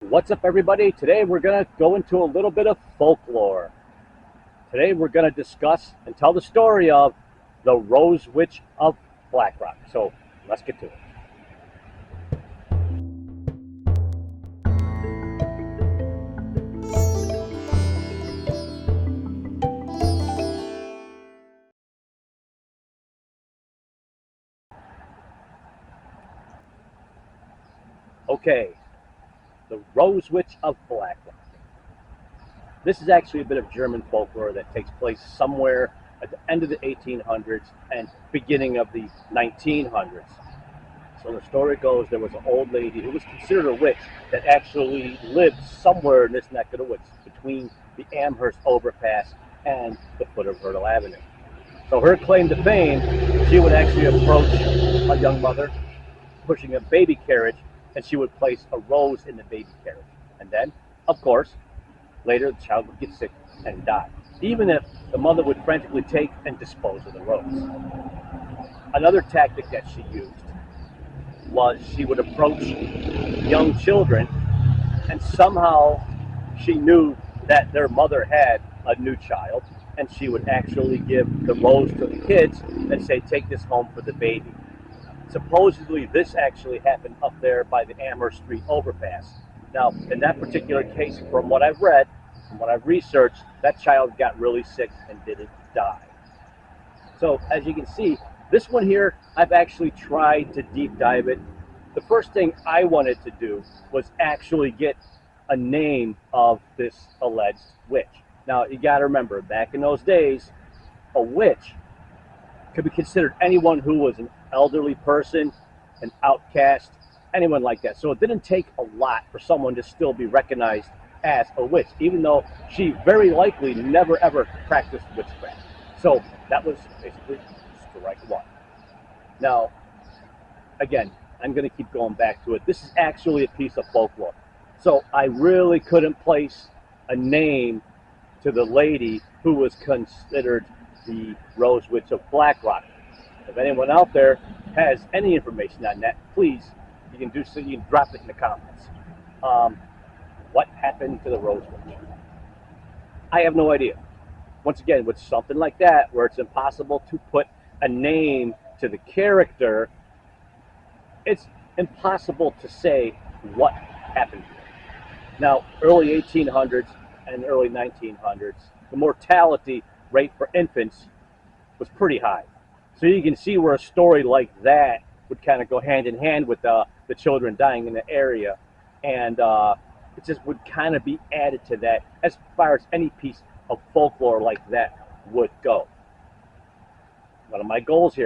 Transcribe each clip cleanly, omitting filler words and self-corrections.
What's up, everybody? Today we're going to go into a little bit of folklore. Today we're going to discuss and tell the story of the Rose Witch of Blackrock. So let's get to it. Okay, the Rose Witch of Blackrock. This is actually a bit of German folklore that takes place somewhere at the end of the 1800s and beginning of the 1900s. So the story goes there was an old lady who was considered a witch that actually lived somewhere in this neck of the woods between the Amherst overpass and the foot of Myrtle Avenue. So her claim to fame, she would actually approach a young mother pushing a baby carriage, and she would place a rose in the baby carriage. And then, of course, later the child would get sick and die, even if the mother would frantically take and dispose of the rose. Another tactic that she used was she would approach young children, and somehow she knew that their mother had a new child, and she would actually give the rose to the kids and say, "Take this home for the baby." Supposedly this actually happened up there by the Amherst Street overpass. Now, in that particular case, from what I've read, from what I've researched, that child got really sick and didn't die. So as you can see, this one here, I've actually tried to deep dive it. The first thing I wanted to do was actually get a name of this alleged witch. Now, you got to remember, back in those days, a witch could be considered anyone who was an elderly person, an outcast, anyone like that. So it didn't take a lot for someone to still be recognized as a witch, even though she very likely never ever practiced witchcraft. So that was basically strike one. Now, again, I'm going to keep going back to it. This is actually a piece of folklore. So I really couldn't place a name to the lady who was considered the Rose Witch of Blackrock. If anyone out there has any information on that, please, you can do so. You can drop it in the comments. What happened to the Rose Witch? I have no idea. Once again, with something like that, where it's impossible to put a name to the character, it's impossible to say what happened to her. Now, early 1800s and early 1900s, the mortality rate for infants was pretty high. So you can see where a story like that would kind of go hand in hand with the children dying in the area. And it just would kind of be added to that as far as any piece of folklore like that would go. One of my goals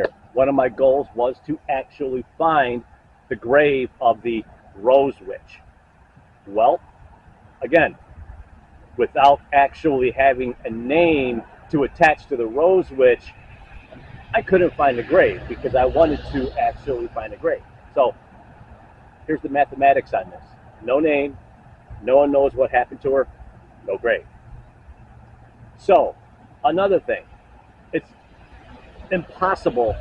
was to actually find the grave of the Rose Witch. Well, again, without actually having a name to attach to the Rose Witch, I couldn't find a grave because I wanted to actually find a grave. So here's the mathematics on this. No name, no one knows what happened to her, no grave. So another thing, it's impossible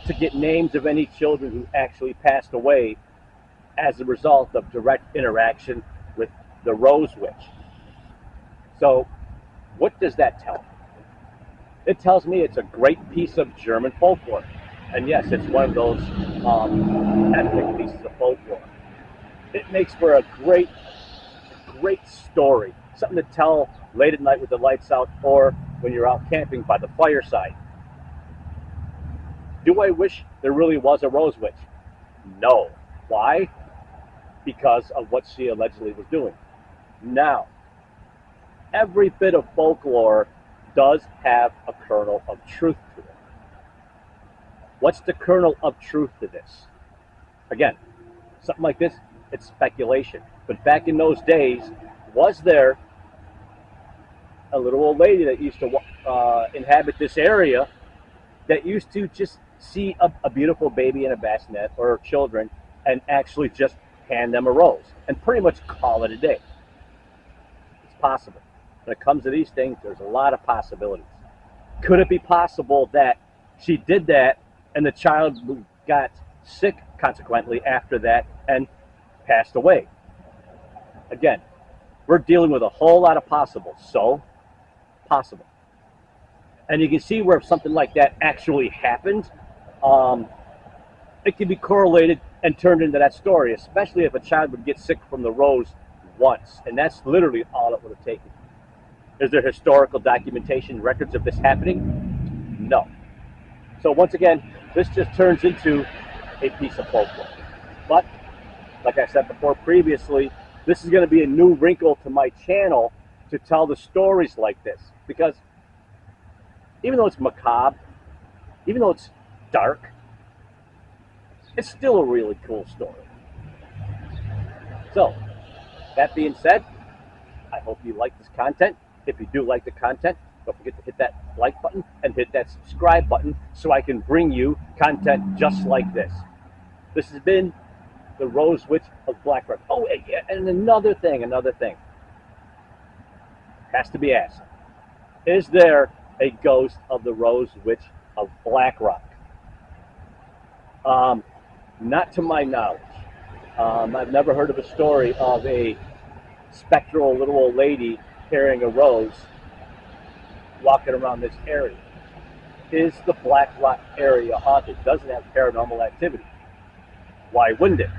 to get names of any children who actually passed away as a result of direct interaction with the Rose Witch. So what does that tell me? It tells me it's a great piece of German folklore. And yes, it's one of those ethnic pieces of folklore. It makes for a great story. Something to tell late at night with the lights out or when you're out camping by the fireside. Do I wish there really was a Rose Witch? No. Why? Because of what she allegedly was doing. Now, every bit of folklore does have a kernel of truth to it. What's the kernel of truth to this? Again, something like this, it's speculation. But back in those days, was there a little old lady that used to inhabit this area that used to just see a beautiful baby in a bassinet or children and actually just hand them a rose and pretty much call it a day? It's possible. When it comes to these things, there's a lot of possibilities. Could it be possible that she did that and the child got sick consequently after that and passed away? Again, we're dealing with a whole lot of possibles. So, possible. And you can see where if something like that actually happened, it can be correlated and turned into that story, especially if a child would get sick from the rose once. And that's literally all it would have taken. Is there historical documentation, records of this happening? No. So once again, this just turns into a piece of folklore. But, like I said before previously, this is going to be a new wrinkle to my channel to tell the stories like this. Because even though it's macabre, even though it's dark, it's still a really cool story. So, that being said, I hope you like this content. If you do like the content, don't forget to hit that like button and hit that subscribe button so I can bring you content just like this. This has been the Rose Witch of Blackrock. Oh, and another thing. Has to be asked. Is there a ghost of the Rose Witch of Blackrock? Not to my knowledge. I've never heard of a story of a spectral little old lady carrying a rose walking around this area. Is the Blackrock area haunted? Does it have paranormal activity? Why wouldn't it?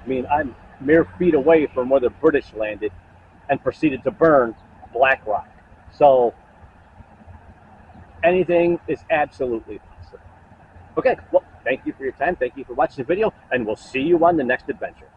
I mean, I'm mere feet away from where the British landed and proceeded to burn Blackrock. So anything is absolutely possible. Okay, well, thank you for your time. Thank you for watching the video, and we'll see you on the next adventure.